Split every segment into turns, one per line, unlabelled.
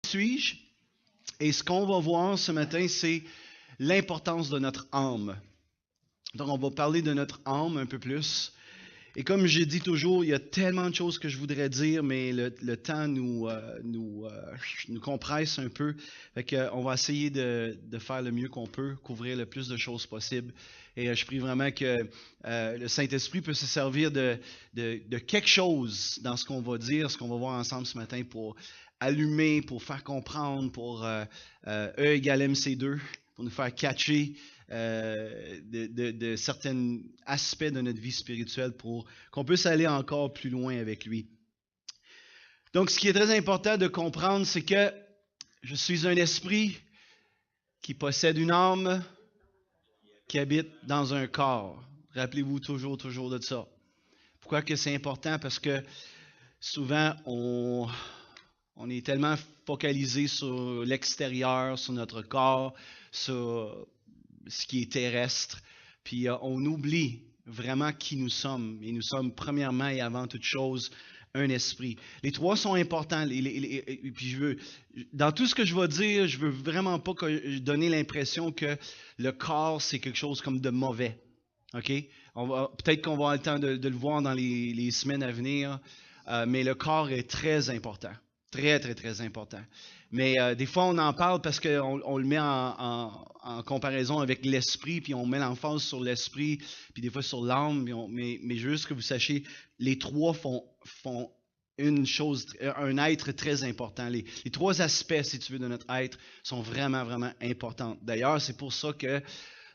Suis-je? Et ce qu'on va voir ce matin, c'est l'importance de notre âme. Donc, on va parler de notre âme un peu plus. Et comme j'ai dit toujours, il y a tellement de choses que je voudrais dire, mais le temps nous compresse un peu. Fait que, on va essayer de faire le mieux qu'on peut, couvrir le plus de choses possible. Et je prie vraiment que le Saint-Esprit peut se servir de quelque chose dans ce qu'on va dire, ce qu'on va voir ensemble ce matin pour allumer, pour faire comprendre, pour E égale MC2, pour nous faire catcher de certains aspects de notre vie spirituelle pour qu'on puisse aller encore plus loin avec lui. Donc, ce qui est très important de comprendre, c'est que je suis un esprit qui possède une âme qui habite dans un corps. Rappelez-vous toujours de ça. Pourquoi que c'est important? Parce que souvent, on est tellement focalisé sur l'extérieur, sur notre corps, sur ce qui est terrestre, puis on oublie vraiment qui nous sommes. Et nous sommes premièrement et avant toute chose un esprit. Les trois sont importants. Et puis dans tout ce que je vais dire, je veux vraiment pas donner l'impression que le corps c'est quelque chose comme de mauvais. Ok? Peut-être qu'on va avoir le temps de le voir dans les semaines à venir, mais le corps est très important. Très, très, très important. Mais des fois, on en parle parce qu'on le met en comparaison avec l'esprit, puis on met l'emphase sur l'esprit, puis des fois sur l'âme. Mais juste que vous sachiez, les trois font une chose, un être très important. Les trois aspects, si tu veux, de notre être sont vraiment, vraiment importants. D'ailleurs, c'est pour ça que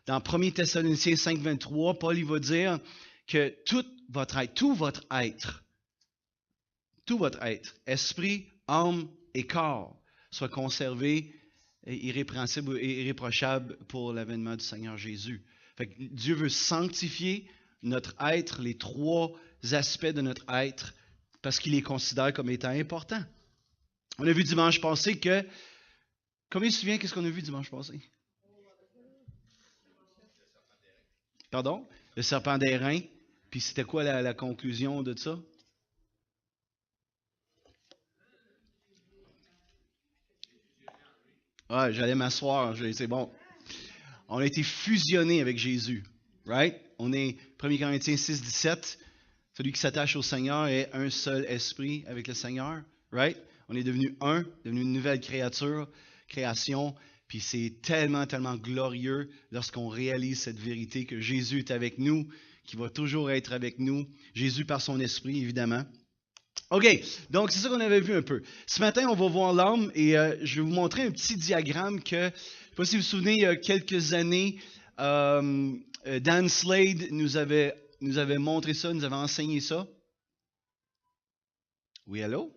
dans 1 Thessaloniciens 5,23, Paul il va dire que tout votre être, esprit, âme et corps, soit conservé, irrépréhensible et irréprochable pour l'avènement du Seigneur Jésus. Fait que Dieu veut sanctifier notre être, les trois aspects de notre être, parce qu'il les considère comme étant importants. On a vu dimanche passé que... Combien tu te souviens qu'est-ce qu'on a vu dimanche passé? Pardon? Le serpent d'airain. Puis c'était quoi la conclusion de ça? Ouais, j'allais m'asseoir, c'est bon. On a été fusionnés avec Jésus, right? On est 1 Corinthiens 6, 17. Celui qui s'attache au Seigneur est un seul esprit avec le Seigneur, right? On est devenu une nouvelle création. Puis c'est tellement, tellement glorieux lorsqu'on réalise cette vérité que Jésus est avec nous, qu'il va toujours être avec nous. Jésus par son esprit, évidemment. OK, donc c'est ça qu'on avait vu un peu. Ce matin, on va voir l'âme et je vais vous montrer un petit diagramme que, je ne sais pas si vous vous souvenez, il y a quelques années, Dan Slade nous avait montré ça, nous avait enseigné ça. Oui, allô?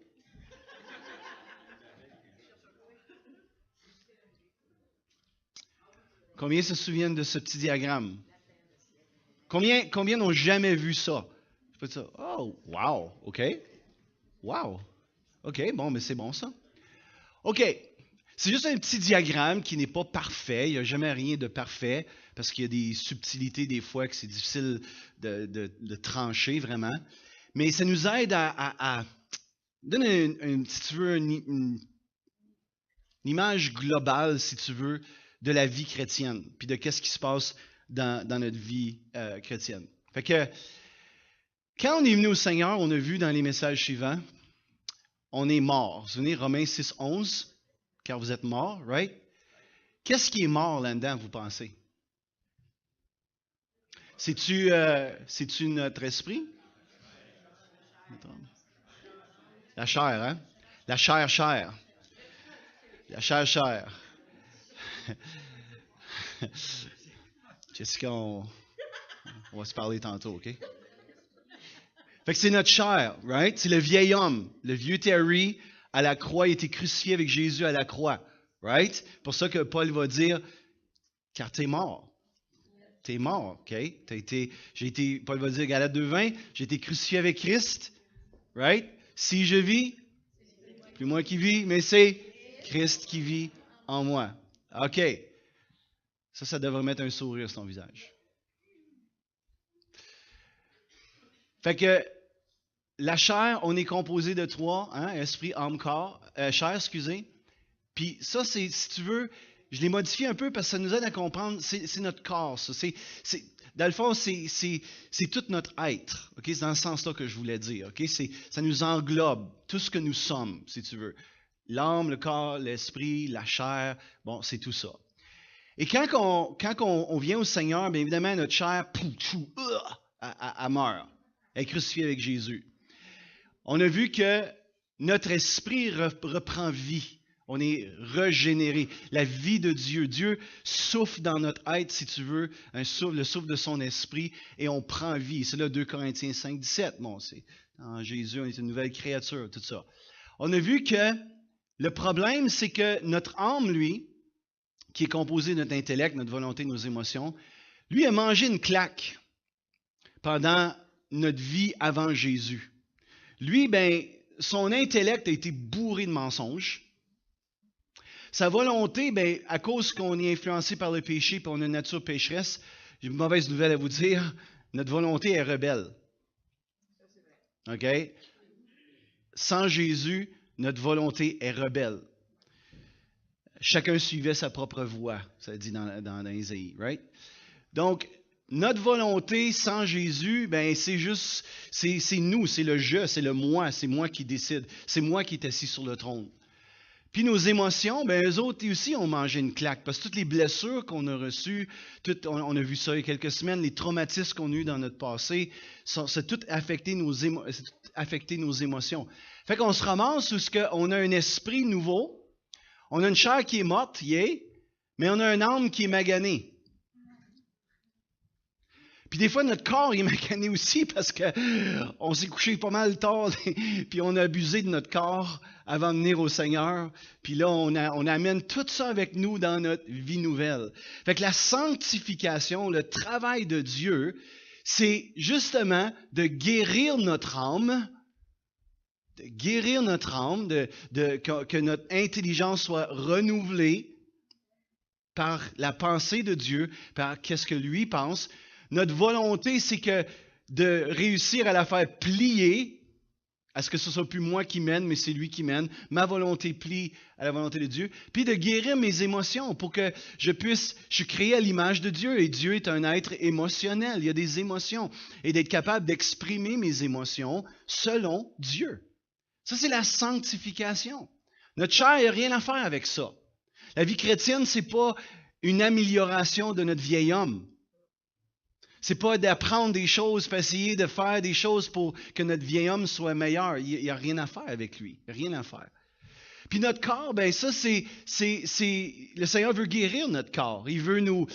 Combien se souviennent de ce petit diagramme? Combien n'ont jamais vu ça? Oh, wow, OK. Wow. OK, bon, mais c'est bon ça. OK. C'est juste un petit diagramme qui n'est pas parfait. Il n'y a jamais rien de parfait parce qu'il y a des subtilités des fois que c'est difficile de trancher vraiment. Mais ça nous aide à donner, si tu veux, une image globale, si tu veux, de la vie chrétienne puis de qu'est-ce qui se passe dans notre vie chrétienne. Fait que quand on est venu au Seigneur, on a vu dans les messages suivants, on est mort. Vous vous souvenez, Romains 6, 11, car vous êtes mort, right? Qu'est-ce qui est mort là-dedans, vous pensez? C'est-tu notre esprit? La chair, hein? La chair. La chair. Jessica, on va se parler tantôt, OK? Fait que c'est notre chair, right? C'est le vieil homme, le vieux Terry à la croix, il a été crucifié avec Jésus à la croix, right? Pour ça que Paul va dire, car t'es mort. T'es mort, OK? Paul va dire, Galates 2:20, j'ai été crucifié avec Christ, right? Si je vis, plus moi qui vis, mais c'est Christ qui vit en moi. OK. Ça devrait mettre un sourire sur ton visage. Fait que la chair, on est composé de trois, hein, esprit, âme, corps. Chair, excusez. Puis ça, c'est, si tu veux, je l'ai modifié un peu parce que ça nous aide à comprendre, c'est notre corps, ça. Dans le fond, c'est tout notre être. Okay? C'est dans ce sens-là que je voulais dire. Okay? Ça nous englobe, tout ce que nous sommes, si tu veux. L'âme, le corps, l'esprit, la chair, bon, c'est tout ça. Et quand on vient au Seigneur, bien évidemment, notre chair, elle meurt. Elle est crucifiée avec Jésus. On a vu que notre esprit reprend vie. On est régénéré. La vie de Dieu. Dieu souffle dans notre être, si tu veux, le souffle de son esprit, et on prend vie. C'est là 2 Corinthiens 5, 17. Bon, c'est en Jésus, on est une nouvelle créature, tout ça. On a vu que le problème, c'est que notre âme, lui, qui est composé de notre intellect, notre volonté, nos émotions, lui a mangé une claque pendant notre vie avant Jésus. Lui, ben, son intellect a été bourré de mensonges. Sa volonté, ben, à cause qu'on est influencé par le péché et on a une nature pécheresse, j'ai une mauvaise nouvelle à vous dire, notre volonté est rebelle. OK? Sans Jésus, notre volonté est rebelle. Chacun suivait sa propre voie, ça dit dans Isaïe, right? Donc, notre volonté sans Jésus, ben c'est juste, c'est nous, c'est le je, c'est le moi, c'est moi qui décide, c'est moi qui est assis sur le trône. Puis nos émotions, ben eux autres aussi ont mangé une claque, parce que toutes les blessures qu'on a reçues, on a vu ça il y a quelques semaines, les traumatismes qu'on a eus dans notre passé, c'est tout affecté nos émotions. Fait qu'on se ramasse où on a un esprit nouveau, on a une chair qui est morte, mais on a un âme qui est maganée. Puis des fois, notre corps est magané aussi parce qu'on s'est couché pas mal tard, puis on a abusé de notre corps avant de venir au Seigneur. Puis là, on amène tout ça avec nous dans notre vie nouvelle. Fait que la sanctification, le travail de Dieu, c'est justement de guérir notre âme, que notre intelligence soit renouvelée par la pensée de Dieu, par qu'est-ce que lui pense. Notre volonté, c'est que de réussir à la faire plier, à ce que ce soit plus moi qui mène, mais c'est lui qui mène. Ma volonté plie à la volonté de Dieu. Puis de guérir mes émotions pour que je suis créé à l'image de Dieu. Et Dieu est un être émotionnel. Il y a des émotions. Et d'être capable d'exprimer mes émotions selon Dieu. Ça, c'est la sanctification. Notre chair n'a rien à faire avec ça. La vie chrétienne, c'est pas une amélioration de notre vieil homme. C'est pas d'apprendre des choses, puis essayer de faire des choses pour que notre vieil homme soit meilleur. Il n'y a rien à faire avec lui. Il n'y a rien à faire. Puis notre corps, ben ça, le Seigneur veut guérir notre corps. Il veut nous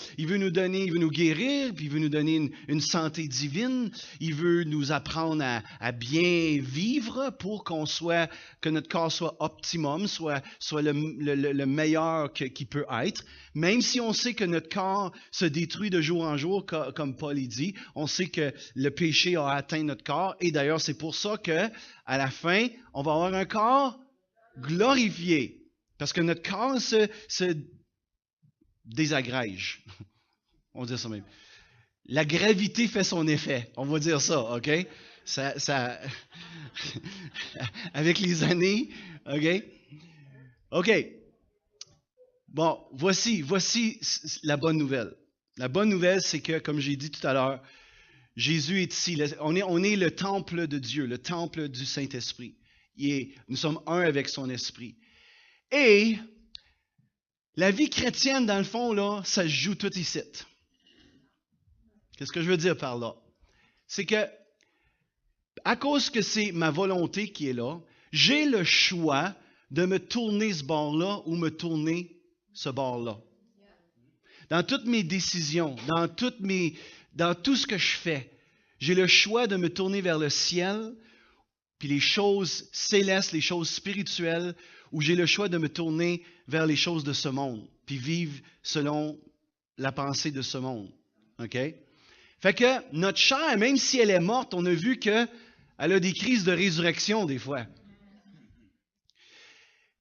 guérir, puis il veut nous donner une santé divine. Il veut nous apprendre à bien vivre pour que notre corps soit optimum, soit le meilleur qu'il peut être. Même si on sait que notre corps se détruit de jour en jour, comme Paul dit, on sait que le péché a atteint notre corps. Et d'ailleurs, c'est pour ça que à la fin, on va avoir un corps glorifié, parce que notre corps se désagrège. On dit ça même. La gravité fait son effet. On va dire ça, OK? Ça avec les années, OK? OK. Bon, voici la bonne nouvelle. La bonne nouvelle, c'est que, comme j'ai dit tout à l'heure, Jésus est ici. On est le temple de Dieu, le temple du Saint-Esprit. Nous sommes un avec son esprit. Et la vie chrétienne, dans le fond, là, ça se joue tout ici. Qu'est-ce que je veux dire par là? C'est que, à cause que c'est ma volonté qui est là, j'ai le choix de me tourner ce bord-là ou me tourner ce bord-là. Dans toutes mes décisions, dans tout ce que je fais, j'ai le choix de me tourner vers le ciel, puis les choses célestes, les choses spirituelles, où j'ai le choix de me tourner vers les choses de ce monde, puis vivre selon la pensée de ce monde. OK? Fait que notre chair, même si elle est morte, on a vu qu'elle a des crises de résurrection des fois.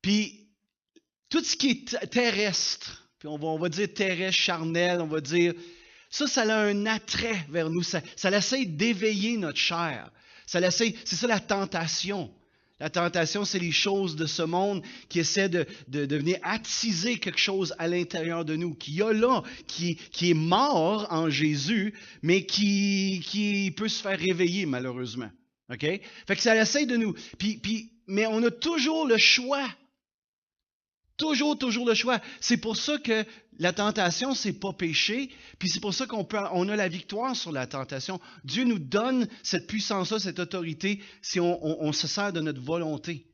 Puis, tout ce qui est terrestre, puis on va dire terrestre, charnel, on va dire, ça a un attrait vers nous, ça essaie d'éveiller notre chair. C'est ça la tentation. La tentation, c'est les choses de ce monde qui essaient de venir attiser quelque chose à l'intérieur de nous, qui est mort en Jésus, mais qui peut se faire réveiller malheureusement. OK? Fait que ça essaie de nous. Mais on a toujours le choix. Toujours le choix. C'est pour ça que la tentation, c'est pas péché. Puis c'est pour ça on a la victoire sur la tentation. Dieu nous donne cette puissance-là, cette autorité, si on se sert de notre volonté.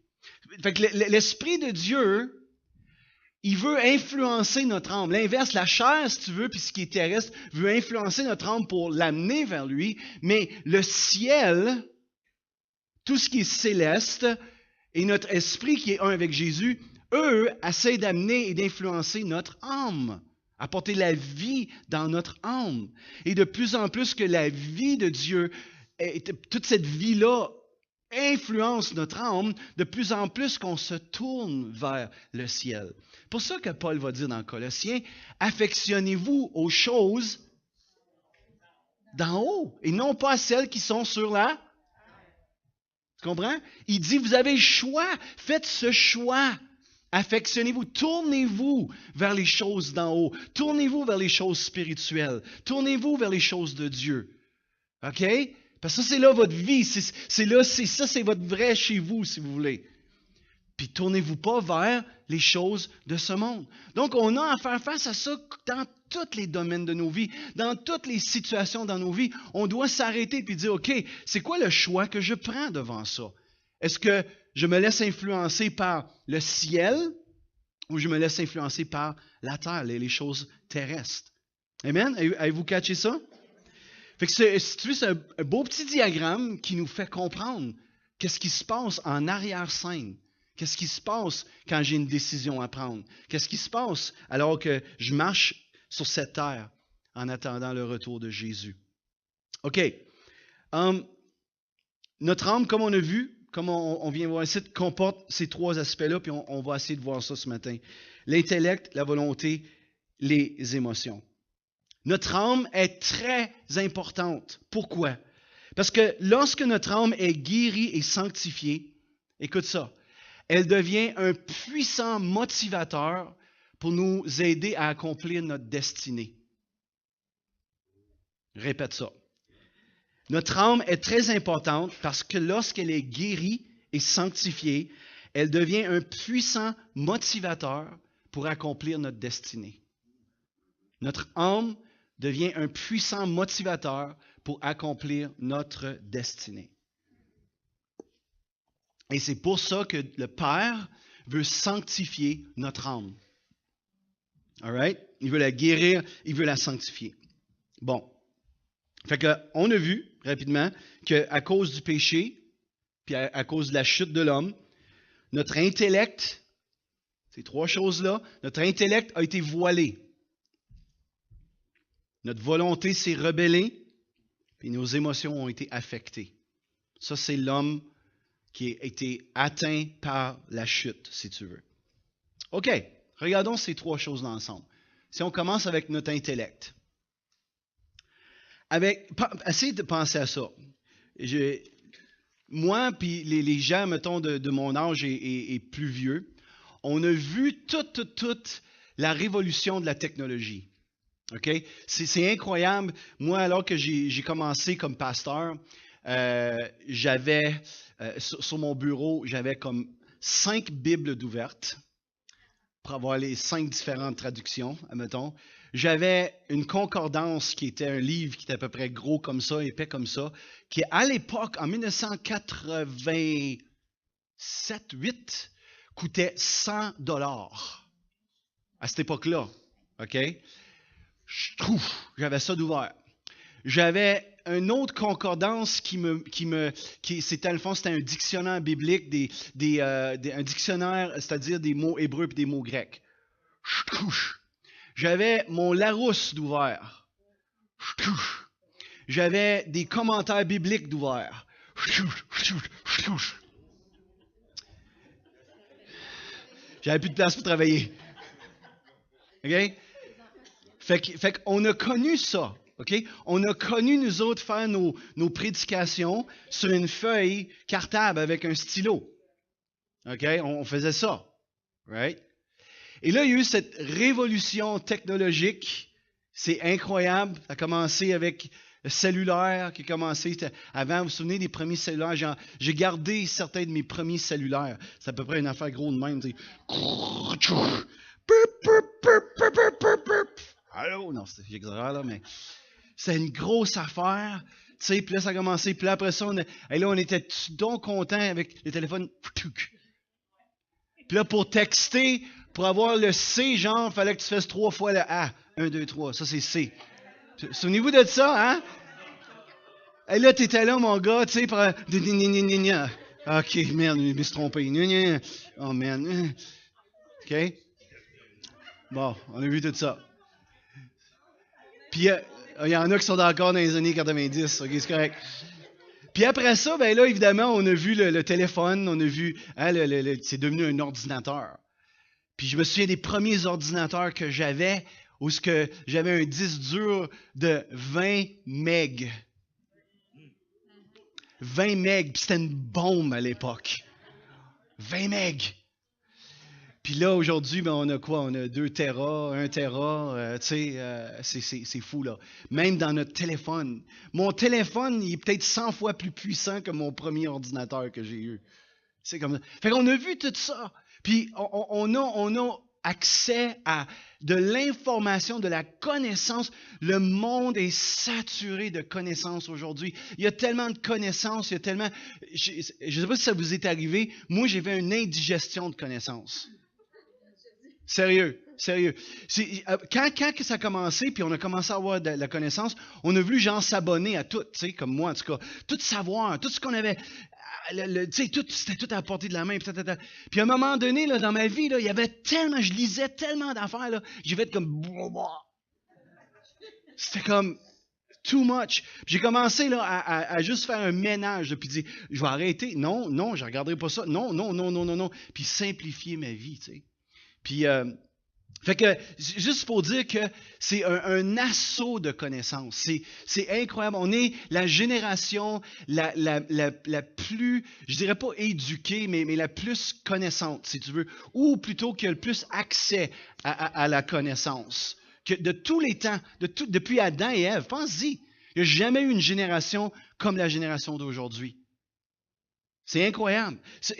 Fait que l'Esprit de Dieu, il veut influencer notre âme. L'inverse, la chair, si tu veux, puis ce qui est terrestre, veut influencer notre âme pour l'amener vers lui. Mais le ciel, tout ce qui est céleste, et notre esprit qui est un avec Jésus, eux essaient d'amener et d'influencer notre âme, apporter la vie dans notre âme. Et de plus en plus que la vie de Dieu, toute cette vie-là influence notre âme, de plus en plus qu'on se tourne vers le ciel. C'est pour ça que Paul va dire dans Colossiens, affectionnez-vous aux choses d'en haut et non pas à celles qui sont sur la... Tu comprends? Il dit, vous avez le choix, faites ce choix. Affectionnez-vous, tournez-vous vers les choses d'en haut. Tournez-vous vers les choses spirituelles. Tournez-vous vers les choses de Dieu. OK? Parce que ça, c'est là votre vie. C'est votre vrai chez vous, si vous voulez. Puis tournez-vous pas vers les choses de ce monde. Donc, on a à faire face à ça dans tous les domaines de nos vies, dans toutes les situations dans nos vies. On doit s'arrêter et dire, OK, c'est quoi le choix que je prends devant ça? Est-ce que je me laisse influencer par le ciel ou je me laisse influencer par la terre, les choses terrestres? Amen? Avez-vous catché ça? Fait que c'est un beau petit diagramme qui nous fait comprendre qu'est-ce qui se passe en arrière-scène. Qu'est-ce qui se passe quand j'ai une décision à prendre? Qu'est-ce qui se passe alors que je marche sur cette terre en attendant le retour de Jésus? OK. Notre âme, comme on a vu, comme on vient voir ici, comporte ces trois aspects-là, puis on va essayer de voir ça ce matin. L'intellect, la volonté, les émotions. Notre âme est très importante. Pourquoi? Parce que lorsque notre âme est guérie et sanctifiée, écoute ça, elle devient un puissant motivateur pour nous aider à accomplir notre destinée. Répète ça. Notre âme est très importante parce que lorsqu'elle est guérie et sanctifiée, elle devient un puissant motivateur pour accomplir notre destinée. Notre âme devient un puissant motivateur pour accomplir notre destinée. Et c'est pour ça que le Père veut sanctifier notre âme. All right? Il veut la guérir, il veut la sanctifier. Bon. Fait qu'on a vu rapidement qu'à cause du péché, puis à cause de la chute de l'homme, notre intellect, ces trois choses-là, notre intellect a été voilé. Notre volonté s'est rebellée, puis nos émotions ont été affectées. Ça, c'est l'homme qui a été atteint par la chute, si tu veux. OK, regardons ces trois choses-là ensemble. Si on commence avec notre intellect. Essayez de penser à ça. Moi, puis les gens, mettons, de mon âge et plus vieux, on a vu toute la révolution de la technologie. OK? C'est incroyable. Moi, alors que j'ai commencé comme pasteur, j'avais, sur mon bureau, j'avais comme 5 Bibles d'ouvertes pour avoir les 5 différentes traductions, admettons. J'avais une concordance qui était un livre qui était à peu près gros comme ça, épais comme ça, qui à l'époque, en 1987-8, coûtait $100 à cette époque-là. OK? J'avais ça d'ouvert. J'avais une autre concordance c'était, le fond, c'était un dictionnaire biblique, un dictionnaire, c'est-à-dire des mots hébreux et des mots grecs. J'avais mon Larousse d'ouvert. J'avais des commentaires bibliques d'ouvert. J'avais plus de place pour travailler. OK? Fait qu'on a connu ça. Okay? On a connu, nous autres, faire nos prédications sur une feuille cartable avec un stylo. OK? On faisait ça. Right? Et là, il y a eu cette révolution technologique. C'est incroyable. Ça a commencé avec le cellulaire qui a commencé. Avant, vous vous souvenez des premiers cellulaires? J'ai gardé certains de mes premiers cellulaires. C'est à peu près une affaire gros de même. Allô? Non, j'exagère là, mais c'est une grosse affaire. Puis là, ça a commencé. Puis là, après ça, on était donc contents avec le téléphone. Puis là, pour texter, pour avoir le C, genre, il fallait que tu fasses 3 fois le A. 1, 2, 3. Ça, c'est C. Souvenez-vous de ça, hein? Et là, t'étais là, mon gars, tu sais, pour... OK, merde, je me suis trompé. Oh, man. OK? Bon, on a vu tout ça. Puis, il y en a qui sont encore dans les années 90. OK, c'est correct. Puis après ça, ben là, évidemment, on a vu le téléphone, on a vu, hein, c'est devenu un ordinateur. Puis je me souviens des premiers ordinateurs que j'avais, où j'avais un disque dur de 20 MB. 20 MB, puis c'était une bombe à l'époque. 20 MB. Puis là, aujourd'hui, ben, on a quoi? On a 2 Tera, 1 Tera, tu sais, c'est fou, là. Même dans notre téléphone. Mon téléphone, il est peut-être 100 fois plus puissant que mon premier ordinateur que j'ai eu. C'est comme ça. Fait qu'on a vu tout ça. Puis on a accès à de l'information, de la connaissance. Le monde est saturé de connaissances aujourd'hui. Il y a tellement de connaissances, il y a tellement... Je ne sais pas si ça vous est arrivé. Moi, j'ai fait une indigestion de connaissances. Sérieux. Quand ça a commencé, puis on a commencé à avoir de la connaissance, on a voulu genre s'abonner à tout, tu sais, comme moi en tout cas, tout savoir, tout ce qu'on avait, tu sais, c'était tout à la portée de la main. Puis à un moment donné, là, dans ma vie, là, il y avait tellement, je lisais tellement d'affaires, là, j'ai fait comme, c'était comme too much. Puis j'ai commencé là à juste faire un ménage, puis dire, je vais arrêter, non, je ne regarderai pas ça, non, puis simplifier ma vie, tu sais. Puis, fait que, juste pour dire que c'est un assaut de connaissances. C'est incroyable. On est la génération la plus, je dirais pas éduquée, mais la plus connaissante, si tu veux. Ou plutôt qui a le plus accès à la connaissance. Que de tous les temps, depuis Adam et Ève, pense-y. Il n'y a jamais eu une génération comme la génération d'aujourd'hui. C'est incroyable. Tu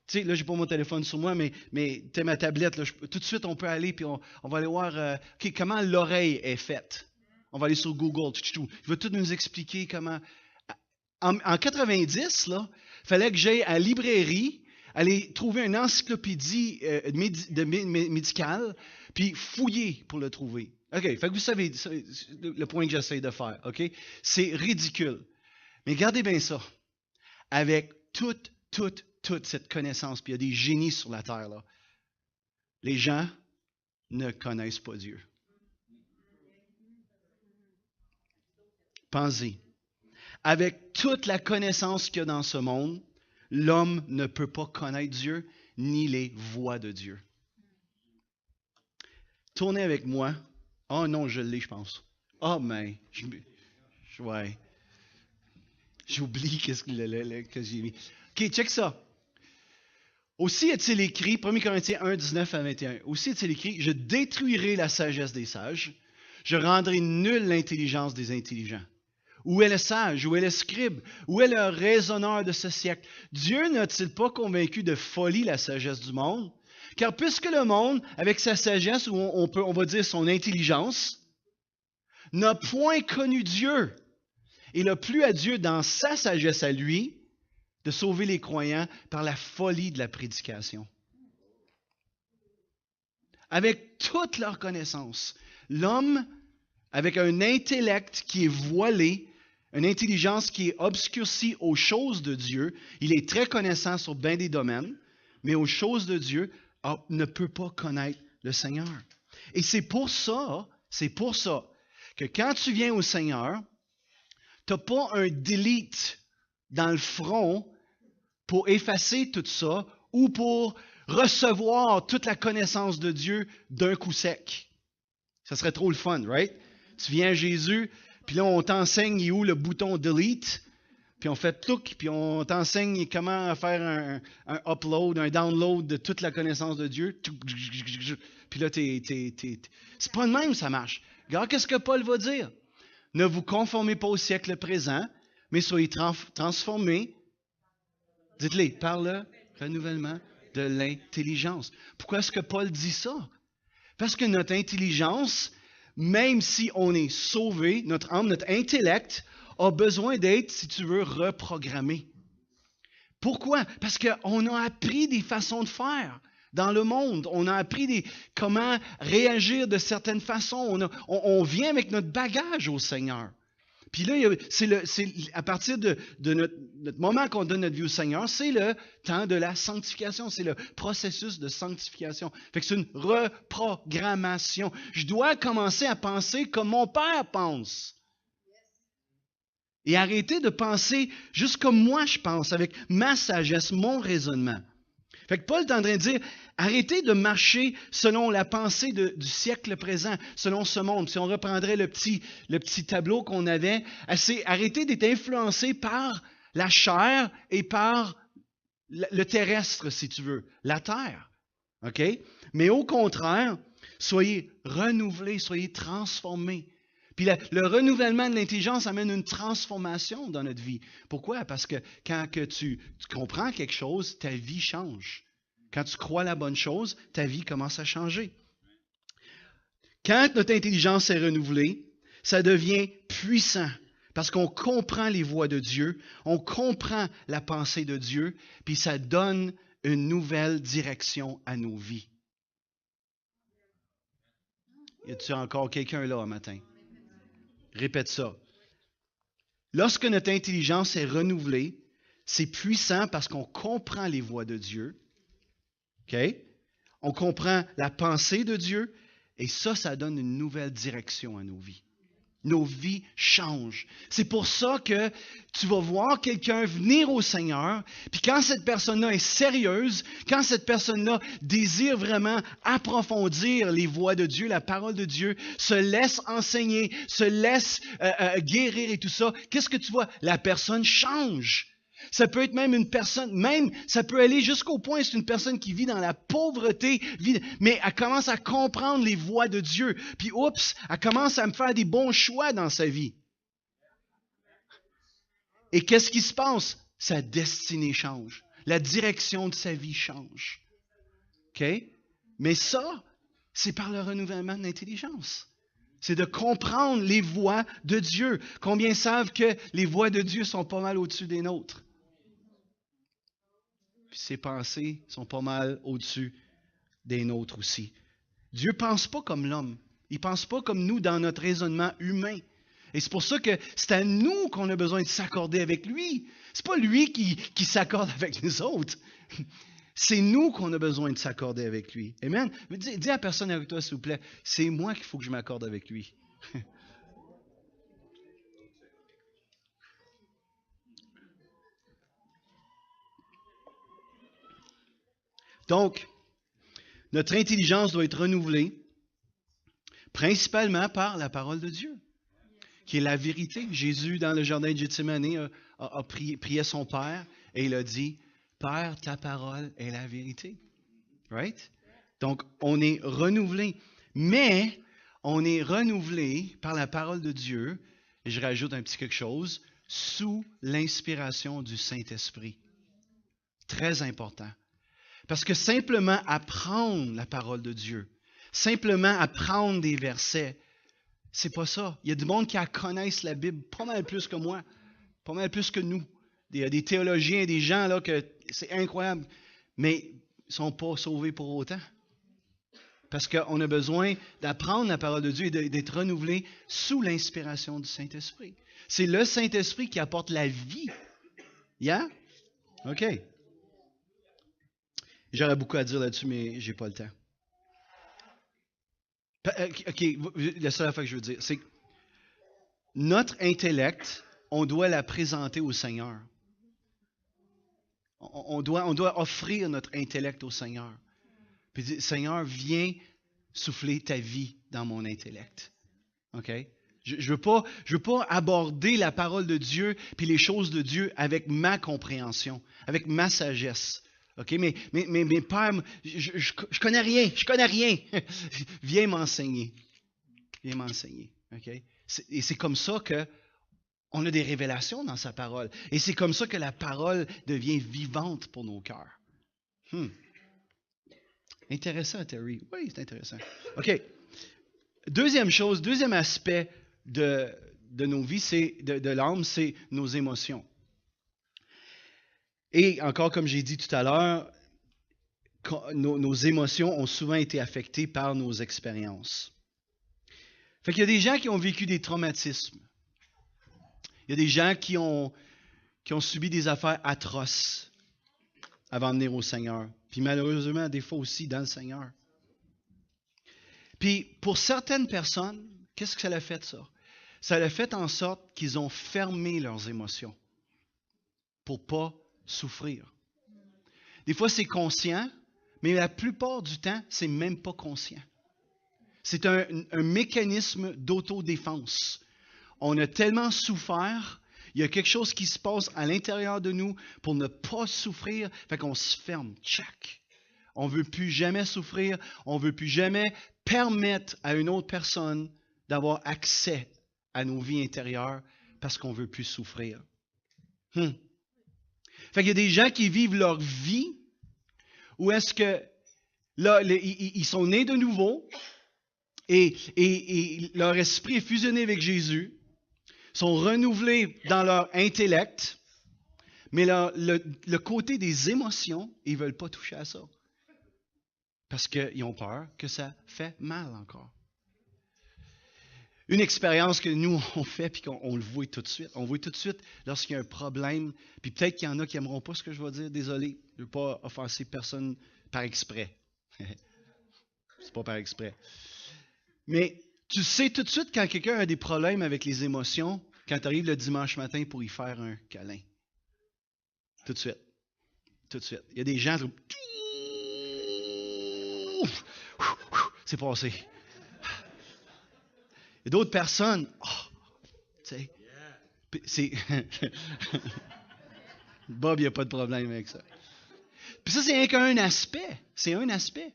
sais, là, j'ai pas mon téléphone sur moi, mais tu as ma tablette. Là, tout de suite, on peut aller, puis on va aller voir comment l'oreille est faite. On va aller sur Google. Il va tout nous expliquer comment... En 90, là, il fallait que j'aille à la librairie, aller trouver une encyclopédie médicale, puis fouiller pour le trouver. OK, fait que vous savez le point que j'essaie de faire. OK? C'est ridicule. Mais regardez bien ça. Avec toute cette connaissance, puis il y a des génies sur la terre, là. Les gens ne connaissent pas Dieu. Pensez. Avec toute la connaissance qu'il y a dans ce monde, l'homme ne peut pas connaître Dieu, ni les voies de Dieu. Tournez avec moi. Oh non, je l'ai, je pense. Oh, mais... ouais. J'oublie qu'est-ce que j'ai mis. OK, check ça. Aussi est-il écrit, 1 Corinthiens 1, 19 à 21, aussi est-il écrit, je détruirai la sagesse des sages, je rendrai nulle l'intelligence des intelligents. Où est le sage? Où est le scribe? Où est le raisonneur de ce siècle? Dieu n'a-t-il pas convaincu de folie la sagesse du monde? Car puisque le monde, avec sa sagesse, ou on va dire son intelligence, n'a point connu Dieu, et n'a plu à Dieu dans sa sagesse à lui, de sauver les croyants par la folie de la prédication. Avec toute leur connaissance, l'homme, avec un intellect qui est voilé, une intelligence qui est obscurcie aux choses de Dieu, il est très connaissant sur bien des domaines, mais aux choses de Dieu, ne peut pas connaître le Seigneur. Et c'est pour ça que quand tu viens au Seigneur, tu n'as pas un delete dans le front pour effacer tout ça ou pour recevoir toute la connaissance de Dieu d'un coup sec. Ça serait trop le fun, right? Tu viens à Jésus, puis là, on t'enseigne où le bouton delete. puis on fait tlouc, puis on t'enseigne comment faire un upload, un download de toute la connaissance de Dieu. Puis là, c'est pas de même ça marche. Regarde qu'est-ce que Paul va dire. Ne vous conformez pas au siècle présent, mais soyez transformés, dites-les, par le renouvellement de l'intelligence. Pourquoi est-ce que Paul dit ça? Parce que notre intelligence, même si on est sauvé, notre âme, notre intellect, a besoin d'être, si tu veux, reprogrammé. Pourquoi? Parce qu'on a appris des façons de faire dans le monde. On a appris comment réagir de certaines façons. On vient avec notre bagage au Seigneur. Puis là, c'est à partir de notre moment qu'on donne notre vie au Seigneur, c'est le temps de la sanctification. C'est le processus de sanctification. Fait que c'est une reprogrammation. Je dois commencer à penser comme mon Père pense. Et arrêter de penser juste comme moi je pense, avec ma sagesse, mon raisonnement. Fait que Paul est en train de dire, arrêtez de marcher selon la pensée du siècle présent, selon ce monde. Si on reprendrait le petit tableau qu'on avait, arrêtez d'être influencé par la chair et par le terrestre, si tu veux, la terre. OK? Mais au contraire, soyez renouvelés, soyez transformés. Puis le renouvellement de l'intelligence amène une transformation dans notre vie. Pourquoi? Parce que quand tu comprends quelque chose, ta vie change. Quand tu crois la bonne chose, ta vie commence à changer. Quand notre intelligence est renouvelée, ça devient puissant. Parce qu'on comprend les voies de Dieu, on comprend la pensée de Dieu, puis ça donne une nouvelle direction à nos vies. Y a-t-il encore quelqu'un là un matin? Répète ça. Lorsque notre intelligence est renouvelée, c'est puissant parce qu'on comprend les voies de Dieu. OK? On comprend la pensée de Dieu et ça donne une nouvelle direction à nos vies. Nos vies changent. C'est pour ça que tu vas voir quelqu'un venir au Seigneur, puis quand cette personne-là est sérieuse, quand cette personne-là désire vraiment approfondir les voies de Dieu, la parole de Dieu, se laisse enseigner, se laisse guérir et tout ça, qu'est-ce que tu vois? La personne change. Ça peut être même une personne, ça peut aller jusqu'au point, c'est une personne qui vit dans la pauvreté, mais elle commence à comprendre les voies de Dieu. Puis oups, elle commence à me faire des bons choix dans sa vie. Et qu'est-ce qui se passe? Sa destinée change. La direction de sa vie change. OK? Mais ça, c'est par le renouvellement de l'intelligence. C'est de comprendre les voies de Dieu. Combien savent que les voies de Dieu sont pas mal au-dessus des nôtres? Puis ses pensées sont pas mal au-dessus des nôtres aussi. Dieu ne pense pas comme l'homme. Il ne pense pas comme nous dans notre raisonnement humain. Et c'est pour ça que c'est à nous qu'on a besoin de s'accorder avec lui. Ce n'est pas lui qui s'accorde avec nous autres. C'est nous qu'on a besoin de s'accorder avec lui. Amen. Dis à la personne avec toi, s'il vous plaît, c'est moi qu'il faut que je m'accorde avec lui. Donc, notre intelligence doit être renouvelée principalement par la parole de Dieu, qui est la vérité. Jésus, dans le jardin de Gethsémani, a prié son Père et il a dit, « Père, ta parole est la vérité. » Right? Donc, on est renouvelé. Mais, on est renouvelé par la parole de Dieu, et je rajoute un petit quelque chose, sous l'inspiration du Saint-Esprit. Très important. Parce que simplement apprendre la parole de Dieu, simplement apprendre des versets, c'est pas ça. Il y a du monde qui connaissent la Bible pas mal plus que moi, pas mal plus que nous. Il y a des théologiens, des gens là que c'est incroyable, mais ils ne sont pas sauvés pour autant. Parce qu'on a besoin d'apprendre la parole de Dieu et d'être renouvelé sous l'inspiration du Saint-Esprit. C'est le Saint-Esprit qui apporte la vie. Yeah? OK. J'aurais beaucoup à dire là-dessus, mais je n'ai pas le temps. OK, la seule affaire que je veux dire, c'est que notre intellect, on doit la présenter au Seigneur. On doit offrir notre intellect au Seigneur. Puis dire, Seigneur, viens souffler ta vie dans mon intellect. OK? Je veux pas aborder la parole de Dieu puis les choses de Dieu avec ma compréhension, avec ma sagesse. OK? Mais Père, je connais rien, je connais rien. Viens m'enseigner. Viens m'enseigner. OK? Et c'est comme ça qu'on a des révélations dans sa parole. Et c'est comme ça que la parole devient vivante pour nos cœurs. Intéressant, Terry. Oui, c'est intéressant. OK. Deuxième chose, deuxième aspect de nos vies, de l'âme, c'est nos émotions. Et encore, comme j'ai dit tout à l'heure, nos émotions ont souvent été affectées par nos expériences. Fait qu'il y a des gens qui ont vécu des traumatismes. Il y a des gens qui ont subi des affaires atroces avant de venir au Seigneur. Puis malheureusement, des fois aussi dans le Seigneur. Puis pour certaines personnes, qu'est-ce que ça a fait ça? Ça a fait en sorte qu'ils ont fermé leurs émotions pour ne pas souffrir. Des fois, c'est conscient, mais la plupart du temps, c'est même pas conscient. C'est un mécanisme d'autodéfense. On a tellement souffert, il y a quelque chose qui se passe à l'intérieur de nous pour ne pas souffrir, fait qu'on se ferme. Tchac! On ne veut plus jamais souffrir, on ne veut plus jamais permettre à une autre personne d'avoir accès à nos vies intérieures parce qu'on ne veut plus souffrir. Fait qu'il y a des gens qui vivent leur vie où est-ce que là, ils sont nés de nouveau et leur esprit est fusionné avec Jésus, sont renouvelés dans leur intellect, mais le côté des émotions, ils ne veulent pas toucher à ça. Parce qu'ils ont peur que ça fait mal encore. Une expérience que nous, on fait puis qu'on le voit tout de suite. On voit tout de suite lorsqu'il y a un problème. Puis peut-être qu'il y en a qui n'aimeront pas ce que je vais dire. Désolé, je ne veux pas offenser personne par exprès. C'est pas par exprès. Mais tu sais tout de suite quand quelqu'un a des problèmes avec les émotions, quand tu arrives le dimanche matin pour y faire un câlin. Tout de suite. Tout de suite. Il y a des gens qui... C'est passé. Il y a d'autres personnes, tu sais, Bob, il n'y a pas de problème avec ça. Puis ça, c'est rien qu'un aspect. C'est un aspect.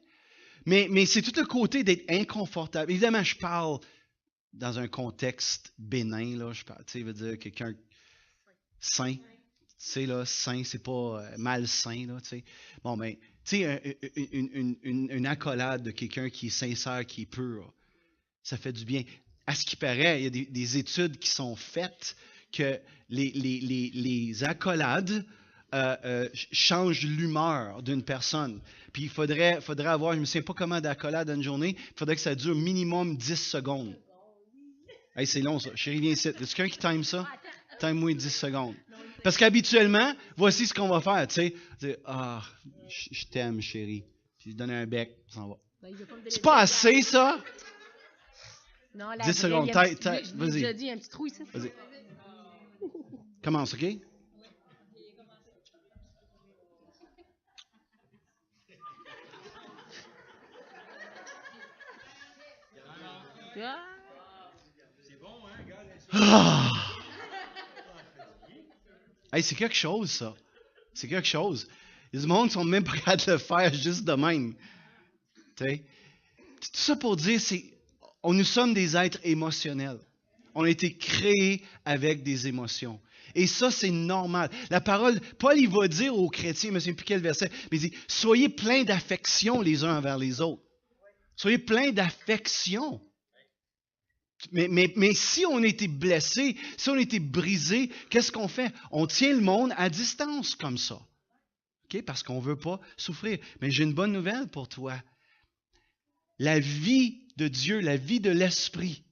Mais c'est tout le côté d'être inconfortable. Évidemment, je parle dans un contexte bénin, là. Je parle, tu sais, veut dire quelqu'un sain. Tu sais, là, sain, c'est pas malsain, là, tu sais. Bon, ben, tu sais, une accolade de quelqu'un qui est sincère, qui est pur, ça fait du bien. À ce qui paraît, il y a des études qui sont faites que les accolades changent l'humeur d'une personne. Puis il faudrait avoir, je ne me souviens pas comment d'accolades dans une journée, il faudrait que ça dure minimum 10 secondes. Hey, c'est long ça. Chérie, viens ici. Est-ce quelqu'un qui time ça? Time-moi 10 secondes. Parce qu'habituellement, voici ce qu'on va faire, tu sais. Je t'aime, chérie. Puis je donne un bec, ça va. C'est pas assez, ça?
Non,
10 secondes.
Vas-y. J'ai dit un petit trou ici.
Vas-y. Commence, OK? Hey, c'est quelque chose, ça. C'est quelque chose. Il y a du monde qui sont même pas capables de le faire juste de même. T'sais? Tout ça pour dire, nous sommes des êtres émotionnels. On a été créés avec des émotions. Et ça, c'est normal. La parole, Paul, il va dire aux chrétiens, je ne sais plus quel verset, mais il dit, soyez pleins d'affection les uns envers les autres. Soyez pleins d'affection. Mais si on a été blessé, si on a été brisé, qu'est-ce qu'on fait? On tient le monde à distance comme ça. Okay? Parce qu'on ne veut pas souffrir. Mais j'ai une bonne nouvelle pour toi. La vie de Dieu, la vie de l'Esprit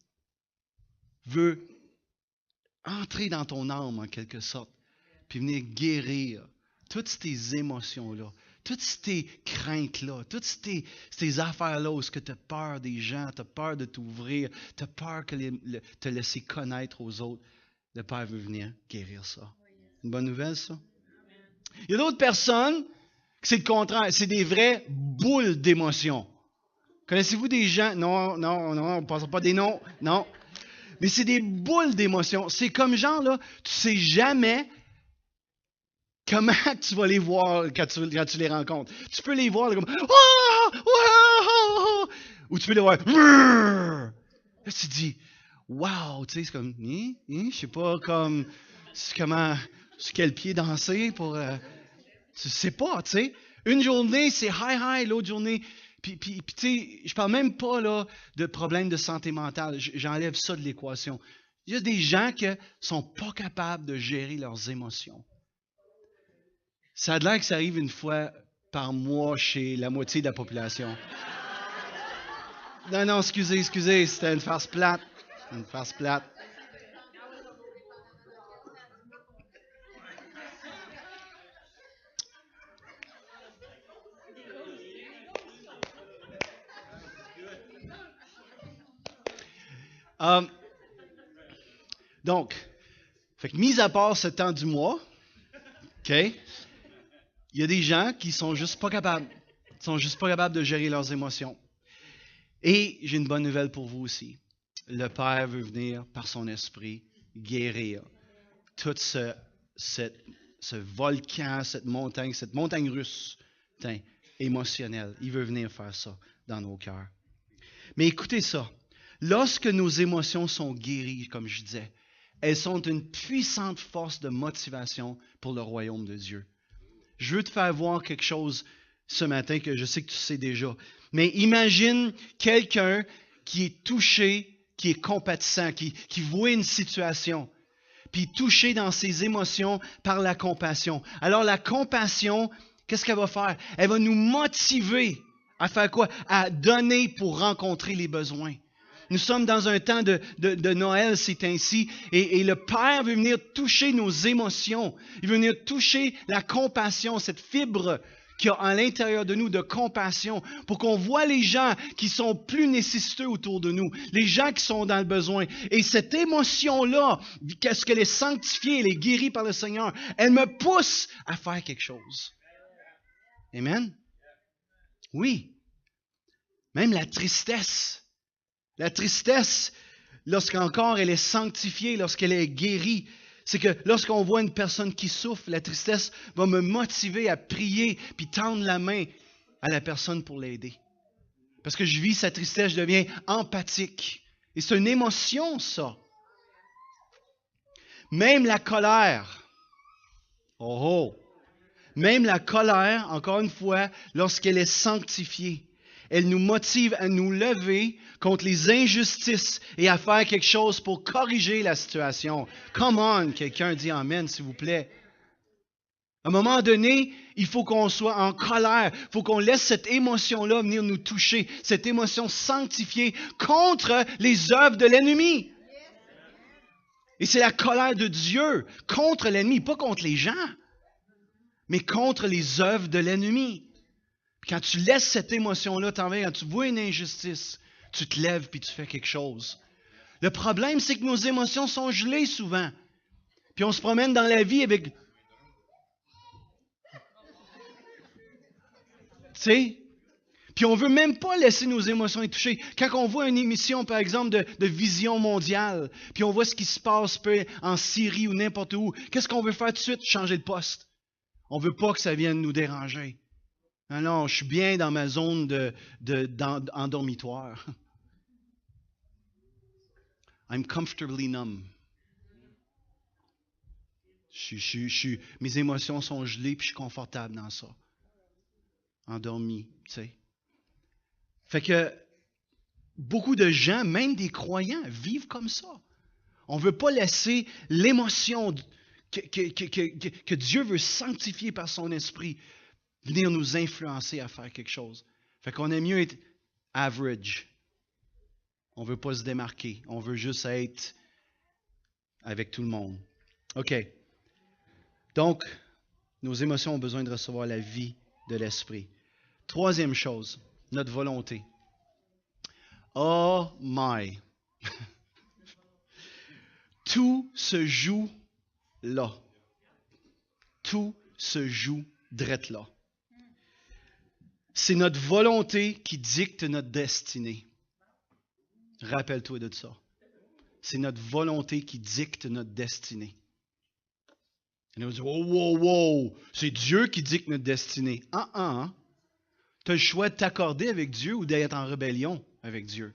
veut entrer dans ton âme en quelque sorte, puis venir guérir toutes ces émotions-là, toutes ces craintes-là, toutes ces affaires-là où tu as peur des gens, tu as peur de t'ouvrir, tu as peur de te laisser connaître aux autres. Le Père veut venir guérir ça. Une bonne nouvelle, ça? Il y a d'autres personnes que c'est le contraire, c'est des vraies boules d'émotions. Connaissez-vous des gens? Non, on ne passe pas des noms, non. Mais c'est des boules d'émotions. C'est comme genre, là, tu sais jamais comment tu vas les voir quand tu les rencontres. Tu peux les voir là, comme oh, oh, oh, oh, ou tu peux les voir. Là, tu te dis, wow, tu sais, c'est comme, je sais pas comme, comment, sur quel pied danser pour. Tu sais pas, tu sais. Une journée, c'est high, l'autre journée. Puis tu sais, je parle même pas là, de problèmes de santé mentale. J'enlève ça de l'équation. Il y a des gens qui sont pas capables de gérer leurs émotions. Ça a l'air que ça arrive une fois par mois chez la moitié de la population. Non, excusez, c'était une farce plate. Une farce plate. Donc, mis à part ce temps du mois, OK, il y a des gens qui sont juste pas capables. Ils sont juste pas capables de gérer leurs émotions. Et j'ai une bonne nouvelle pour vous aussi. Le Père veut venir par son esprit guérir tout ce volcan, cette montagne russe émotionnelle. Il veut venir faire ça dans nos cœurs. Mais écoutez ça. Lorsque nos émotions sont guéries, comme je disais, elles sont une puissante force de motivation pour le royaume de Dieu. Je veux te faire voir quelque chose ce matin que je sais que tu sais déjà. Mais imagine quelqu'un qui est touché, qui est compatissant, qui voit une situation, puis touché dans ses émotions par la compassion. Alors la compassion, qu'est-ce qu'elle va faire? Elle va nous motiver à faire quoi? À donner pour rencontrer les besoins. Nous sommes dans un temps de Noël, c'est ainsi, et le Père veut venir toucher nos émotions. Il veut venir toucher la compassion, cette fibre qu'il y a à l'intérieur de nous de compassion, pour qu'on voit les gens qui sont plus nécessiteux autour de nous, les gens qui sont dans le besoin. Et cette émotion-là, qu'est-ce qu'elle est sanctifiée, elle est guérie par le Seigneur, elle me pousse à faire quelque chose. Amen? Oui. Même la tristesse. La tristesse, lorsqu'encore elle est sanctifiée, lorsqu'elle est guérie, c'est que lorsqu'on voit une personne qui souffre, la tristesse va me motiver à prier puis tendre la main à la personne pour l'aider. Parce que je vis sa tristesse, je deviens empathique. Et c'est une émotion, ça. Même la colère. Même la colère, encore une fois, lorsqu'elle est sanctifiée, elle nous motive à nous lever contre les injustices et à faire quelque chose pour corriger la situation. Come on, quelqu'un dit amen, s'il vous plaît. À un moment donné, il faut qu'on soit en colère. Il faut qu'on laisse cette émotion-là venir nous toucher. Cette émotion sanctifiée contre les œuvres de l'ennemi. Et c'est la colère de Dieu contre l'ennemi, pas contre les gens, mais contre les œuvres de l'ennemi. Quand tu laisses cette émotion-là t'envahir, quand tu vois une injustice, tu te lèves puis tu fais quelque chose. Le problème, c'est que nos émotions sont gelées souvent. Puis on se promène dans la vie avec... Tu sais? Puis on ne veut même pas laisser nos émotions être touchées. Quand on voit une émission, par exemple, de vision mondiale, puis on voit ce qui se passe en Syrie ou n'importe où, qu'est-ce qu'on veut faire tout de suite? Changer de poste. On ne veut pas que ça vienne nous déranger. Non, je suis bien dans ma zone en dormitoire. I'm comfortably numb. Mes émotions sont gelées puis je suis confortable dans ça. Endormi, tu sais. Fait que beaucoup de gens, même des croyants, vivent comme ça. On ne veut pas laisser l'émotion que Dieu veut sanctifier par son esprit venir nous influencer à faire quelque chose. Fait qu'on aime mieux être average. On ne veut pas se démarquer. On veut juste être avec tout le monde. OK. Donc, nos émotions ont besoin de recevoir la vie de l'esprit. Troisième chose, notre volonté. Oh my! Tout se joue là. Tout se joue drette là. C'est notre volonté qui dicte notre destinée. Rappelle-toi de ça. c'est notre volonté qui dicte notre destinée. Et on va dire, oh, wow, wow, c'est Dieu qui dicte notre destinée. Tu as le choix de t'accorder avec Dieu ou d'être en rébellion avec Dieu.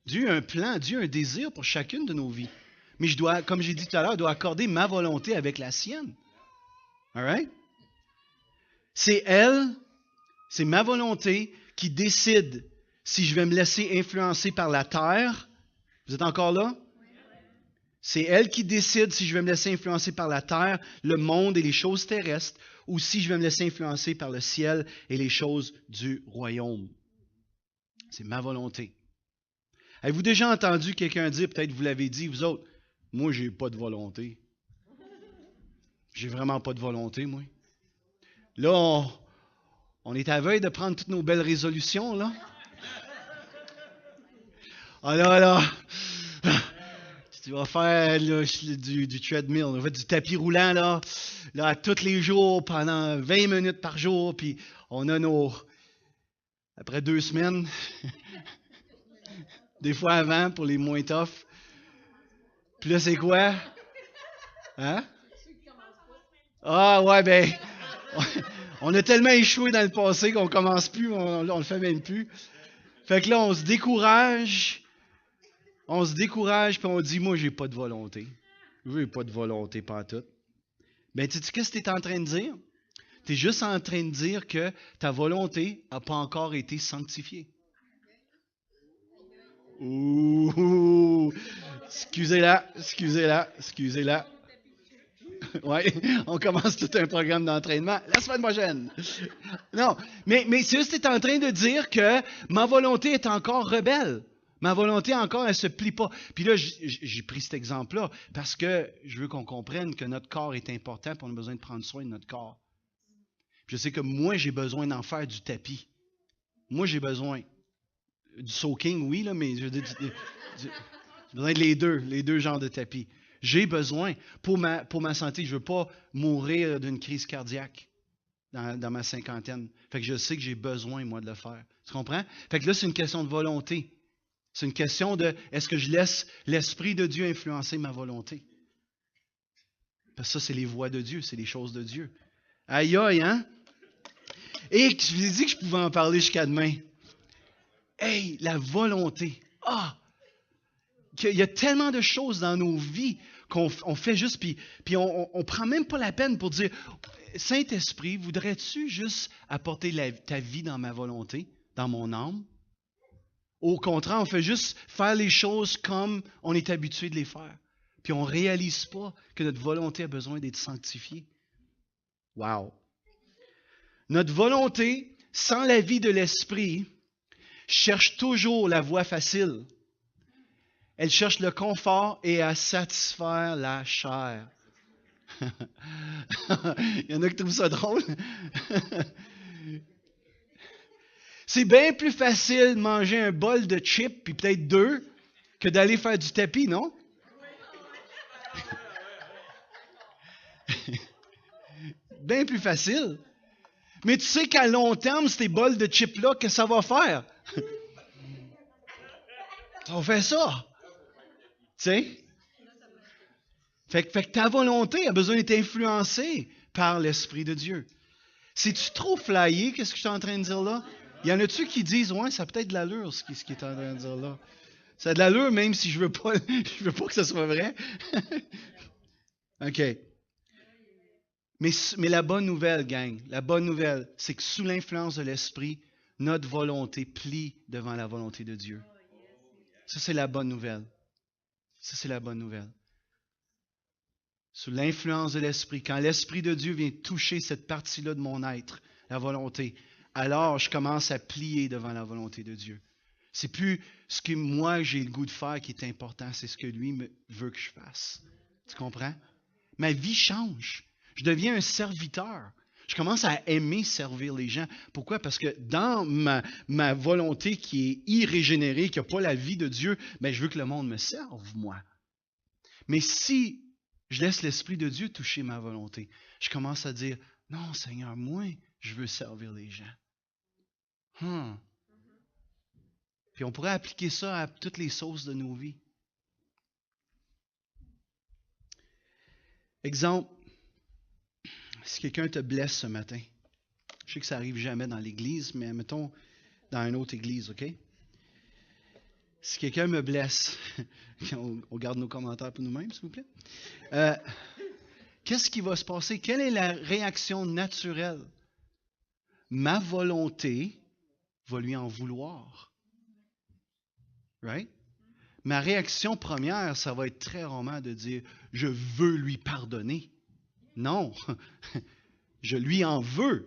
Dieu a un plan, Dieu a un désir pour chacune de nos vies. Mais je dois, comme j'ai dit tout à l'heure, je dois accorder ma volonté avec la sienne. All right? C'est ma volonté qui décide si je vais me laisser influencer par la terre. Vous êtes encore là? C'est elle qui décide si je vais me laisser influencer par la terre, le monde et les choses terrestres, ou si je vais me laisser influencer par le ciel et les choses du royaume. C'est ma volonté. Avez-vous déjà entendu quelqu'un dire, peut-être vous l'avez dit, vous autres, moi, j'ai pas de volonté. J'ai vraiment pas de volonté, moi. Là, on est à veille de prendre toutes nos belles résolutions, là. Ah là, tu vas faire là, du treadmill, on va du tapis roulant, là, tous les jours, pendant 20 minutes par jour, puis on a après 2 semaines, des fois avant, pour les moins tough. Puis là, c'est quoi? Hein? Ah ouais, ben, on a tellement échoué dans le passé qu'on commence plus, on le fait même plus. Fait que là, on se décourage, puis on dit, moi, j'ai pas de volonté. J'ai pas de volonté pantoute. Ben, tu sais qu'est-ce que tu es en train de dire? Tu es juste en train de dire que ta volonté n'a pas encore été sanctifiée. Ouh! Excusez-la. Oui, on commence tout un programme d'entraînement la semaine prochaine. Non, mais c'est juste que tu es en train de dire que ma volonté est encore rebelle. Ma volonté encore, elle ne se plie pas. Puis là, j'ai pris cet exemple-là parce que je veux qu'on comprenne que notre corps est important et on a besoin de prendre soin de notre corps. Puis je sais que moi, j'ai besoin d'en faire du tapis. Moi, j'ai besoin du soaking, oui, là, mais je veux dire, j'ai besoin de les deux genres de tapis. J'ai besoin, pour ma santé, je ne veux pas mourir d'une crise cardiaque dans ma cinquantaine. Fait que je sais que j'ai besoin, moi, de le faire. Tu comprends? Fait que là, c'est une question de volonté. C'est une question de, est-ce que je laisse l'Esprit de Dieu influencer ma volonté? Parce que ça, c'est les voies de Dieu, c'est les choses de Dieu. Aïe, aïe, hein? Et je vous ai dit que je pouvais en parler jusqu'à demain. Hey, la volonté. Il y a tellement de choses dans nos vies qu'on fait juste, puis on ne prend même pas la peine pour dire, Saint-Esprit, voudrais-tu juste apporter ta vie dans ma volonté, dans mon âme? Au contraire, on fait juste faire les choses comme on est habitué de les faire. Puis on ne réalise pas que notre volonté a besoin d'être sanctifiée. Wow! Notre volonté, sans la vie de l'Esprit, cherche toujours la voie facile. Elle cherche le confort et à satisfaire la chair. Il y en a qui trouvent ça drôle. C'est bien plus facile de manger un bol de chips, puis peut-être 2, que d'aller faire du tapis, non? Bien plus facile. Mais tu sais qu'à long terme, ces bols de chips-là, qu'est-ce que ça va faire? On fait ça. Tu sais? Fait que ta volonté a besoin d'être influencée par l'Esprit de Dieu. C'est-tu trop flyé, qu'est-ce que je suis en train de dire là? Il y en a-tu qui disent, ouais, ça a peut-être de l'allure, ce qu'il est en train de dire là. Ça a de l'allure, même si je veux pas que ce soit vrai. OK. Mais la bonne nouvelle, gang, la bonne nouvelle, c'est que sous l'influence de l'Esprit, notre volonté plie devant la volonté de Dieu. Ça, c'est la bonne nouvelle. Ça, c'est la bonne nouvelle. Sous l'influence de l'Esprit, quand l'Esprit de Dieu vient toucher cette partie-là de mon être, la volonté, alors je commence à plier devant la volonté de Dieu. C'est plus ce que moi j'ai le goût de faire qui est important, c'est ce que lui veut que je fasse. Tu comprends? Ma vie change. Je deviens un serviteur. Je commence à aimer servir les gens. Pourquoi? Parce que dans ma volonté qui est irrégénérée, qui n'a pas la vie de Dieu, ben, je veux que le monde me serve, moi. Mais si je laisse l'Esprit de Dieu toucher ma volonté, je commence à dire, non, Seigneur, moi, je veux servir les gens. Puis on pourrait appliquer ça à toutes les sauces de nos vies. Exemple, si quelqu'un te blesse ce matin, je sais que ça n'arrive jamais dans l'église, mais mettons dans une autre église, OK? Si quelqu'un me blesse, on garde nos commentaires pour nous-mêmes, s'il vous plaît. Qu'est-ce qui va se passer? Quelle est la réaction naturelle? Ma volonté va lui en vouloir. Right? Ma réaction première, ça va être très rarement de dire « je veux lui pardonner ». Non, je lui en veux.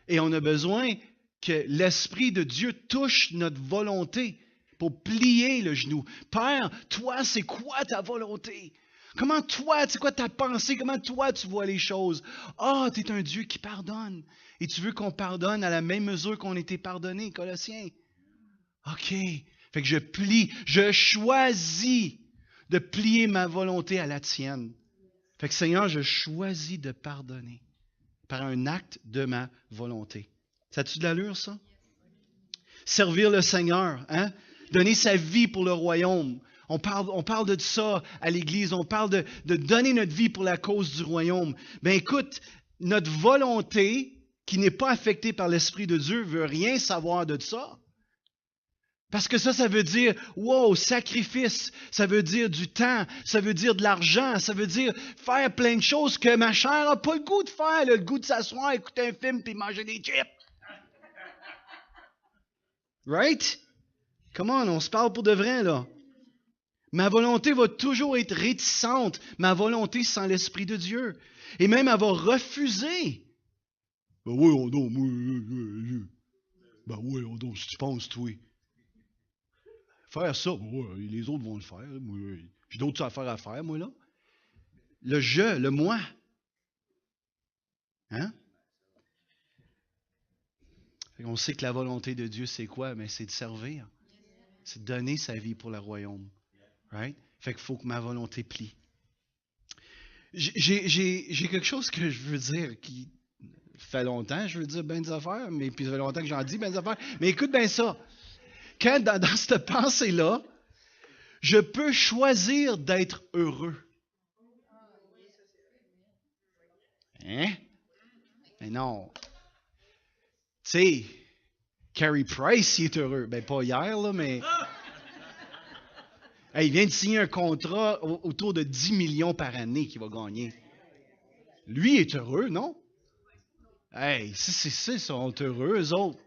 Et on a besoin que l'Esprit de Dieu touche notre volonté pour plier le genou. Père, toi, c'est quoi ta volonté? Comment toi, c'est quoi ta pensée? Comment toi, tu vois les choses? Ah, tu es un Dieu qui pardonne. Et tu veux qu'on pardonne à la même mesure qu'on était pardonné, Colossiens. OK. Fait que je plie, je choisis de plier ma volonté à la tienne. Fait que Seigneur, je choisis de pardonner par un acte de ma volonté. Ça a-tu de l'allure, ça? Servir le Seigneur, hein? Donner sa vie pour le royaume. On parle de ça à l'Église, on parle de donner notre vie pour la cause du royaume. Ben écoute, notre volonté, qui n'est pas affectée par l'Esprit de Dieu, veut rien savoir de ça. Parce que ça veut dire, wow, sacrifice, ça veut dire du temps, ça veut dire de l'argent, ça veut dire faire plein de choses que ma chair n'a pas le goût de faire, le goût de s'asseoir, écouter un film puis manger des chips. Right? Come on, on se parle pour de vrai, là. Ma volonté va toujours être réticente, ma volonté sans l'Esprit de Dieu. Et même, elle va refuser. Ben oui, on donne, ben oui, on donne, si tu penses, toi. Faire ça, ouais, les autres vont le faire. J'ai d'autres affaires à faire, moi, là. Le je, le moi. Hein? On sait que la volonté de Dieu, c'est quoi? Mais c'est de servir. C'est de donner sa vie pour le royaume. Right? Fait qu'il faut que ma volonté plie. J'ai quelque chose que je veux dire qui fait longtemps, je veux dire ben des affaires, mais puis ça fait longtemps que j'en dis ben des affaires. Mais écoute bien ça. Quand dans cette pensée-là, je peux choisir d'être heureux. Hein? Mais non. Tu sais, Carey Price, il est heureux. Ben pas hier, là, mais... Hey, il vient de signer un contrat autour de 10 millions par année qu'il va gagner. Lui est heureux, non? Hey, c'est ça, ils sont heureux, eux autres.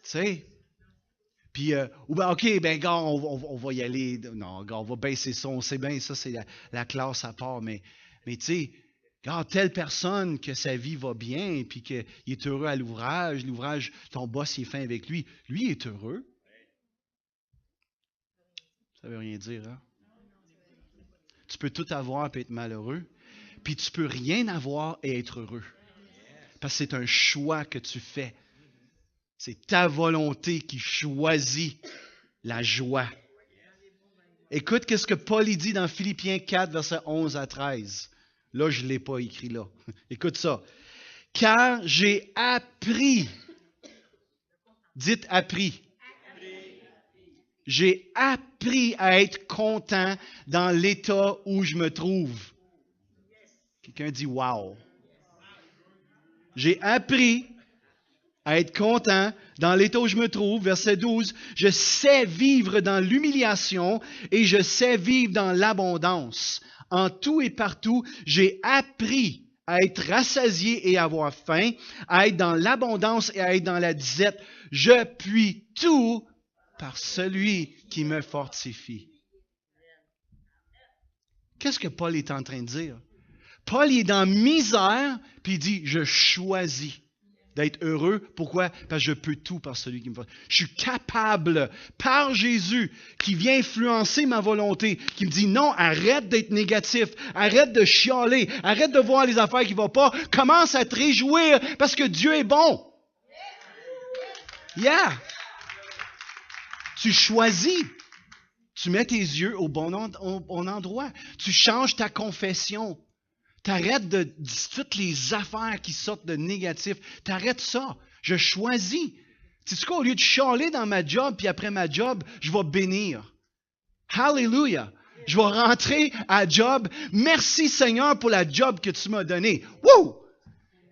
Tu sais? Puis, ou ben, OK, ben, gars, on va y aller. Non, gars, on va baisser ça. On sait bien, ça, c'est la classe à part. Mais tu sais, gars, telle personne que sa vie va bien, puis qu'il est heureux à l'ouvrage, ton boss, il est fin avec lui. Lui, il est heureux. Ça veut rien dire, hein? Tu peux tout avoir et être malheureux, puis tu peux rien avoir et être heureux. Parce que c'est un choix que tu fais. C'est ta volonté qui choisit la joie. Écoute qu'est-ce que Paul dit dans Philippiens 4, versets 11 à 13. Là, je ne l'ai pas écrit là. Écoute ça. Car j'ai appris. Dites appris. J'ai appris à être content dans l'état où je me trouve. Quelqu'un dit wow. J'ai appris à être content dans l'état où je me trouve. Verset 12. Je sais vivre dans l'humiliation et je sais vivre dans l'abondance. En tout et partout, j'ai appris à être rassasié et avoir faim, à être dans l'abondance et à être dans la disette. Je puis tout par celui qui me fortifie. Qu'est-ce que Paul est en train de dire? Paul est dans misère, puis il dit, je choisis d'être heureux. Pourquoi? Parce que je peux tout par celui qui me fortifie. Je suis capable, par Jésus, qui vient influencer ma volonté, qui me dit, non, arrête d'être négatif, arrête de chialer, arrête de voir les affaires qui ne vont pas, commence à te réjouir parce que Dieu est bon. Yeah! Tu choisis. Tu mets tes yeux au bon endroit. Tu changes ta confession. Tu arrêtes de toutes les affaires qui sortent de négatif. Tu arrêtes ça. Je choisis. Tu sais quoi, au lieu de chialer dans ma job, puis après ma job, je vais bénir. Hallelujah. Je vais rentrer à job. Merci Seigneur pour la job que tu m'as donnée. Wouh!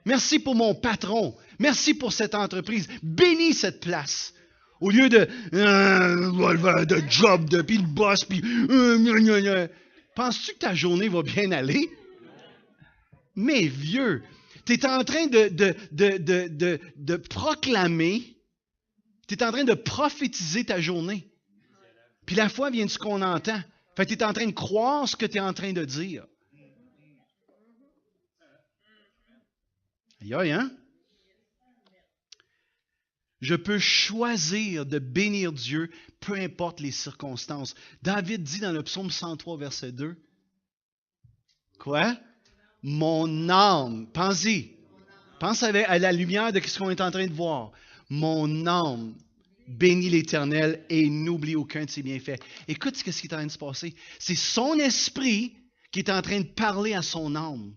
Merci pour mon patron. Merci pour cette entreprise. Bénis cette place. Au lieu de job, puis le boss, puis penses-tu que ta journée va bien aller? Mais vieux, tu es en train de proclamer, tu es en train de prophétiser ta journée. Puis la foi vient de ce qu'on entend. Fait que tu es en train de croire ce que tu es en train de dire. Aïe, aïe, hein? Je peux choisir de bénir Dieu, peu importe les circonstances. David dit dans le psaume 103, verset 2, quoi? Mon âme, pense-y, pense à la lumière de ce qu'on est en train de voir. Mon âme bénit l'Éternel et n'oublie aucun de ses bienfaits. Écoute ce qui est en train de se passer. C'est son esprit qui est en train de parler à son âme.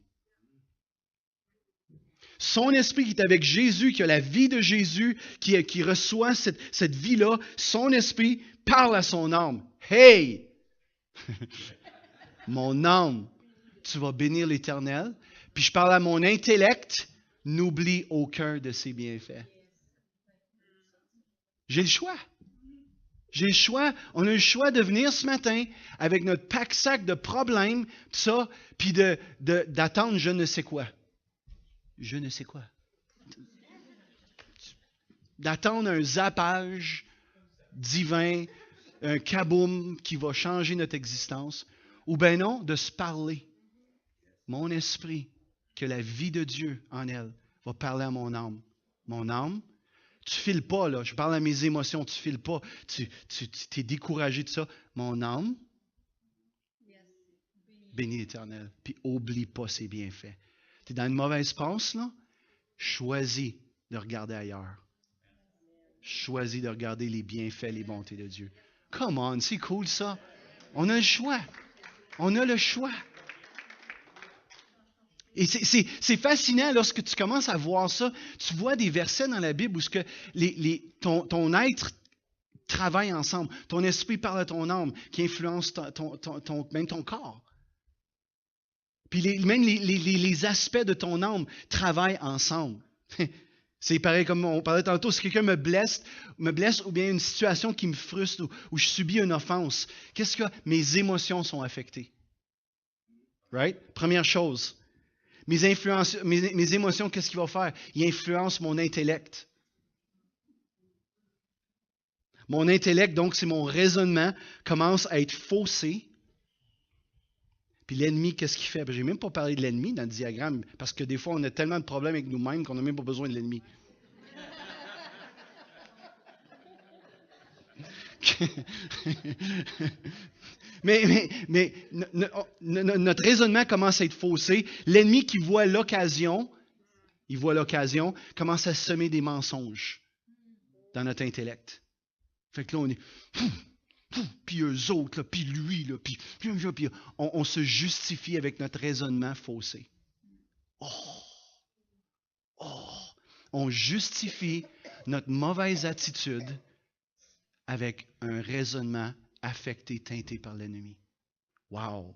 Son esprit qui est avec Jésus, qui a la vie de Jésus, qui reçoit cette vie-là, son esprit parle à son âme. Hey! Mon âme, tu vas bénir l'Éternel. Puis je parle à mon intellect, n'oublie aucun de ses bienfaits. J'ai le choix. J'ai le choix. On a le choix de venir ce matin avec notre pack-sac de problèmes, ça, puis d'attendre je ne sais quoi. Je ne sais quoi. D'attendre un zappage divin, un kaboum qui va changer notre existence. Ou bien non, de se parler. Mon esprit, que la vie de Dieu en elle, va parler à mon âme. Mon âme, tu files pas, là. Je parle à mes émotions, tu files pas. Tu es découragé de ça. Mon âme, bénis l'Éternel, puis oublie pas ses bienfaits. Tu es dans une mauvaise passe, là? Choisis de regarder ailleurs. Choisis de regarder les bienfaits, les bontés de Dieu. Come on, c'est cool ça. On a le choix. On a le choix. Et c'est fascinant lorsque tu commences à voir ça. Tu vois des versets dans la Bible où ton être travaille ensemble. Ton esprit parle à ton âme qui influence même ton corps. Puis même les aspects de ton âme travaillent ensemble. C'est pareil comme on parlait tantôt, si quelqu'un me blesse ou bien une situation qui me frustre ou je subis une offense, qu'est-ce que mes émotions sont affectées? Right? Première chose. Mes émotions, qu'est-ce qu'il va faire? Il influence mon intellect. Mon intellect, donc, c'est mon raisonnement, commence à être faussé. Puis l'ennemi, qu'est-ce qu'il fait? Je n'ai même pas parlé de l'ennemi dans le diagramme, parce que des fois, on a tellement de problèmes avec nous-mêmes qu'on n'a même pas besoin de l'ennemi. mais notre raisonnement commence à être faussé. L'ennemi qui voit l'occasion, commence à semer des mensonges dans notre intellect. Fait que là, on est... Puis eux autres, là, puis lui, là, puis on se justifie avec notre raisonnement faussé. On justifie notre mauvaise attitude avec un raisonnement affecté, teinté par l'ennemi. Wow!